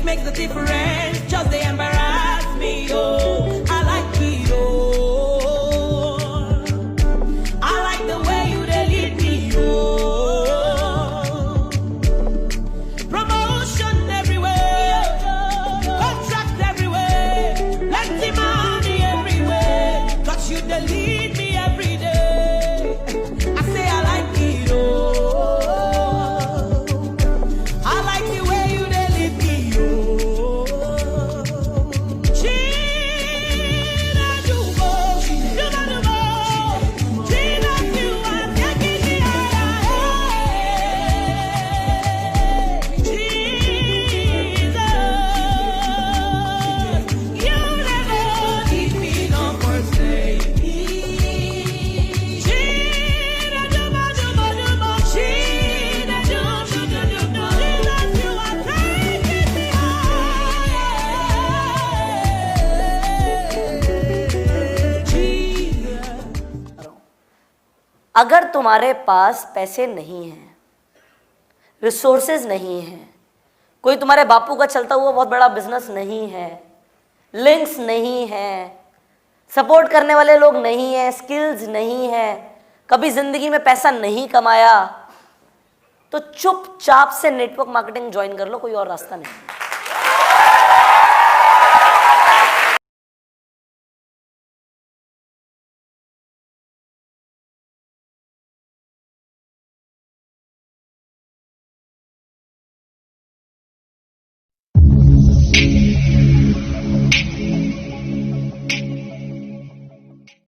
makes a difference, just they embarrass me, oh. I like it, oh. I like the way you they lead me, oh. Promotion everywhere, contract everywhere, plenty money everywhere, 'cause you they lead me every day. I say I like it, oh. I like the way you they lead me, oh. Gina Dubo, Dubo Dubo, Gina, you are taking me higher. Jesus, you never leave me no forsake. Gina Dubo Dubo Dubo, Gina Dubo Dubo Dubo, Jesus, you are taking me higher. Jesus. अगर तुम्हारे पास पैसे नहीं हैं, resources नहीं हैं, कोई तुम्हारे बापू का चलता हुआ बहुत बड़ा बिजनेस नहीं है, लिंक्स नहीं है, सपोर्ट करने वाले लोग नहीं हैं, स्किल्स नहीं है, कभी जिंदगी में पैसा नहीं कमाया, तो चुपचाप से नेटवर्क मार्केटिंग ज्वाइन कर लो, कोई और रास्ता नहीं।